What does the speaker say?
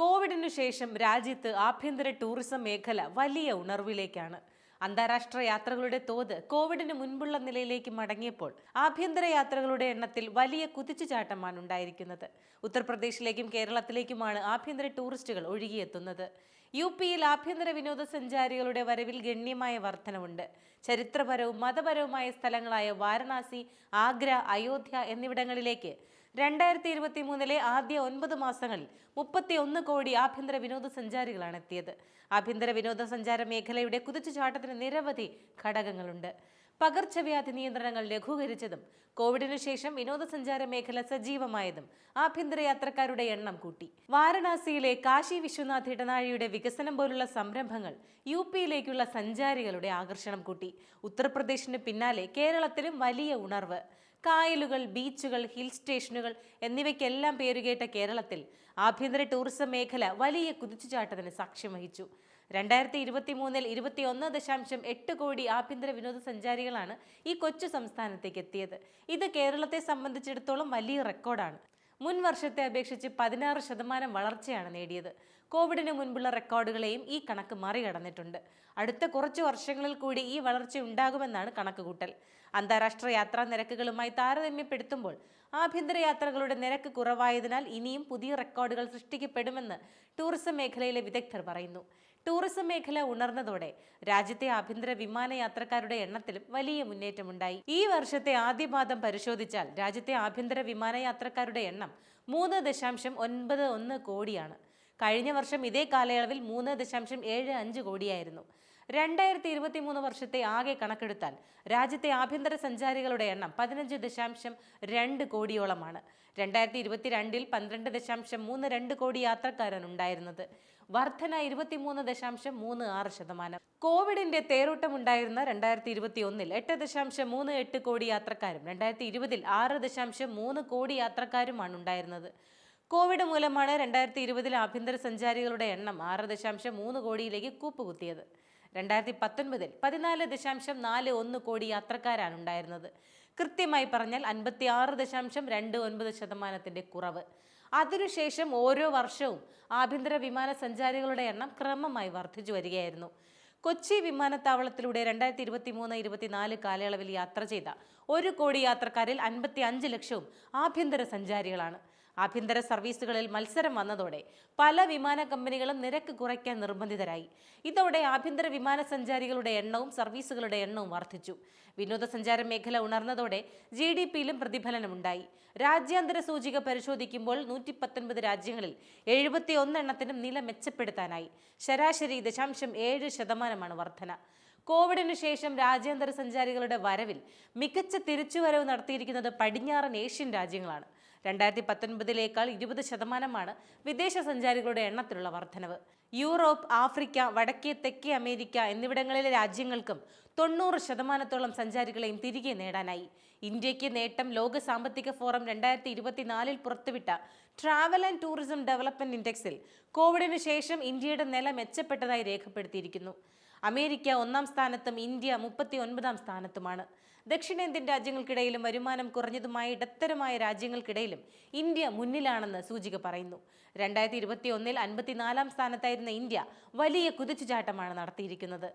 കോവിഡിനു ശേഷം രാജ്യത്ത് ആഭ്യന്തര ടൂറിസം മേഖല വലിയ ഉണർവിലേക്കാണ്. അന്താരാഷ്ട്ര യാത്രകളുടെ തോത് കോവിഡിന് മുൻപുള്ള നിലയിലേക്ക് മടങ്ങിയപ്പോൾ ആഭ്യന്തര യാത്രകളുടെ എണ്ണത്തിൽ വലിയ കുതിച്ചുചാട്ടമാണ് ഉണ്ടായിരിക്കുന്നത്. ഉത്തർപ്രദേശിലേക്കും കേരളത്തിലേക്കുമാണ് ആഭ്യന്തര ടൂറിസ്റ്റുകൾ ഒഴുകിയെത്തുന്നത്. യുപിയിൽ ആഭ്യന്തര വിനോദസഞ്ചാരികളുടെ വരവിൽ ഗണ്യമായ വർധനവുണ്ട്. ചരിത്രപരവും മതപരവുമായ സ്ഥലങ്ങളായ വാരണാസി, ആഗ്ര, അയോധ്യ എന്നിവിടങ്ങളിലേക്ക് 2023 ആദ്യ 9 മാസങ്ങളിൽ 31 കോടി ആഭ്യന്തര വിനോദസഞ്ചാരികളാണ് എത്തിയത്. ആഭ്യന്തര വിനോദസഞ്ചാര മേഖലയുടെ കുതിച്ചുചാട്ടത്തിന് നിരവധി ഘടകങ്ങളുണ്ട്. പകർച്ചവ്യാധി നിയന്ത്രണങ്ങൾ ലഘൂകരിച്ചതും കോവിഡിനു ശേഷം വിനോദസഞ്ചാര മേഖല സജീവമായതും ആഭ്യന്തര യാത്രക്കാരുടെ എണ്ണം കൂട്ടി. വാരണാസിയിലെ കാശി വിശ്വനാഥ് ഇടനാഴിയുടെ വികസനം പോലുള്ള സംരംഭങ്ങൾ യുപിയിലേക്കുള്ള സഞ്ചാരികളുടെ ആകർഷണം കൂട്ടി. ഉത്തർപ്രദേശിന് പിന്നാലെ കേരളത്തിലും വലിയ ഉണർവ്. കായലുകൾ, ബീച്ചുകൾ, ഹിൽ സ്റ്റേഷനുകൾ എന്നിവയ്ക്കെല്ലാം പേരുകേട്ട കേരളത്തിൽ ആഭ്യന്തര ടൂറിസം മേഖല വലിയ കുതിച്ചുചാട്ടത്തിന് സാക്ഷ്യം വഹിച്ചു. 2023 21.8 കോടി ആഭ്യന്തര വിനോദസഞ്ചാരികളാണ് ഈ കൊച്ചു സംസ്ഥാനത്തേക്ക് എത്തിയത്. ഇത് കേരളത്തെ സംബന്ധിച്ചിടത്തോളം വലിയ റെക്കോർഡാണ്. മുൻ വർഷത്തെ അപേക്ഷിച്ച് 16% വളർച്ചയാണ് നേടിയത്. കോവിഡിന് മുൻപുള്ള റെക്കോർഡുകളെയും ഈ കണക്ക് മറികടന്നിട്ടുണ്ട്. അടുത്ത കുറച്ചു വർഷങ്ങളിൽ കൂടി ഈ വളർച്ച ഉണ്ടാകുമെന്നാണ് കണക്കുകൂട്ടൽ. അന്താരാഷ്ട്ര യാത്രാ നിരക്കുകളുമായി താരതമ്യപ്പെടുത്തുമ്പോൾ ആഭ്യന്തര യാത്രകളുടെ നിരക്ക് കുറവായതിനാൽ ഇനിയും പുതിയ റെക്കോർഡുകൾ സൃഷ്ടിക്കപ്പെടുമെന്ന് ടൂറിസം മേഖലയിലെ വിദഗ്ധർ പറയുന്നു. ടൂറിസം മേഖല ഉണർന്നതോടെ രാജ്യത്തെ ആഭ്യന്തര വിമാനയാത്രക്കാരുടെ എണ്ണത്തിലും വലിയ മുന്നേറ്റമുണ്ടായി. ഈ വർഷത്തെ ആദ്യപാദം പരിശോധിച്ചാൽ രാജ്യത്തെ ആഭ്യന്തര വിമാനയാത്രക്കാരുടെ എണ്ണം 3.91 കോടിയാണ്. കഴിഞ്ഞ വർഷം ഇതേ കാലയളവിൽ 3.75 കോടിയായിരുന്നു. 2023 വർഷത്തെ ആകെ കണക്കെടുത്താൽ രാജ്യത്തെ ആഭ്യന്തര സഞ്ചാരികളുടെ എണ്ണം 15.2 കോടിയോളമാണ്. 2022 12.32 കോടി യാത്രക്കാരാണ് ഉണ്ടായിരുന്നത്. വർധന 23.36%. കോവിഡിന്റെ തേരോട്ടമുണ്ടായിരുന്ന 2021 8.38 കോടി യാത്രക്കാരും 2020 6.3 കോടി യാത്രക്കാരുമാണ് ഉണ്ടായിരുന്നത്. കോവിഡ് മൂലമാണ് 2020 ആഭ്യന്തര സഞ്ചാരികളുടെ എണ്ണം 6.3 കോടിയിലേക്ക് കൂപ്പുകുത്തിയത്. 2019 14.41 കോടി യാത്രക്കാരാണ് ഉണ്ടായിരുന്നത്. കൃത്യമായി പറഞ്ഞാൽ 56.29% കുറവ്. അതിനുശേഷം ഓരോ വർഷവും ആഭ്യന്തര വിമാന സഞ്ചാരികളുടെ എണ്ണം ക്രമമായി വർദ്ധിച്ചു വരികയായിരുന്നു. കൊച്ചി വിമാനത്താവളത്തിലൂടെ 2023-24 കാലയളവിൽ യാത്ര ചെയ്ത 1 കോടി യാത്രക്കാരിൽ 55 ലക്ഷവും ആഭ്യന്തര സഞ്ചാരികളാണ്. ആഭ്യന്തര സർവീസുകളിൽ മത്സരം വന്നതോടെ പല വിമാന കമ്പനികളും നിരക്ക് കുറയ്ക്കാൻ നിർബന്ധിതരായി. ഇതോടെ ആഭ്യന്തര വിമാന സഞ്ചാരികളുടെ എണ്ണവും സർവീസുകളുടെ എണ്ണവും വർദ്ധിച്ചു. വിനോദസഞ്ചാര മേഖല ഉണർന്നതോടെ GDP-യിലും പ്രതിഫലനമുണ്ടായി. രാജ്യാന്തര സൂചിക പരിശോധിക്കുമ്പോൾ 119 രാജ്യങ്ങളിൽ 71 എണ്ണത്തിനും നില മെച്ചപ്പെടുത്താനായി. ശരാശരി 0.7% വർധന. കോവിഡിനു ശേഷം രാജ്യാന്തര സഞ്ചാരികളുടെ വരവിൽ മികച്ച തിരിച്ചുവരവ് നടത്തിയിരിക്കുന്നത് പടിഞ്ഞാറൻ ഏഷ്യൻ രാജ്യങ്ങളാണ്. 2019 20% വിദേശ സഞ്ചാരികളുടെ എണ്ണത്തിലുള്ള വർധനവ്. യൂറോപ്പ്, ആഫ്രിക്ക, വടക്കേ തെക്കേ അമേരിക്ക എന്നിവിടങ്ങളിലെ രാജ്യങ്ങൾക്കും 90% സഞ്ചാരികളെയും തിരികെ നേടാനായി. ഇന്ത്യക്ക് നേട്ടം ലോക സാമ്പത്തിക ഫോറം 2024 പുറത്തുവിട്ട ട്രാവൽ ആൻഡ് ടൂറിസം ഡെവലപ്മെന്റ് ഇൻഡെക്സിൽ കോവിഡിന് ശേഷം ഇന്ത്യയുടെ നില മെച്ചപ്പെട്ടതായി രേഖപ്പെടുത്തിയിരിക്കുന്നു. അമേരിക്ക 1-ാം സ്ഥാനത്തും ഇന്ത്യ 39-ാം സ്ഥാനത്തുമാണ്. ദക്ഷിണേന്ത്യൻ രാജ്യങ്ങൾക്കിടയിലും വരുമാനം കുറഞ്ഞതുമായ ഇടത്തരമായ രാജ്യങ്ങൾക്കിടയിലും ഇന്ത്യ മുന്നിലാണെന്ന് സൂചിക പറയുന്നു. 2021 54-ാം സ്ഥാനത്തായിരുന്ന ഇന്ത്യ വലിയ കുതിച്ചുചാട്ടമാണ് നടത്തിയിരിക്കുന്നത്.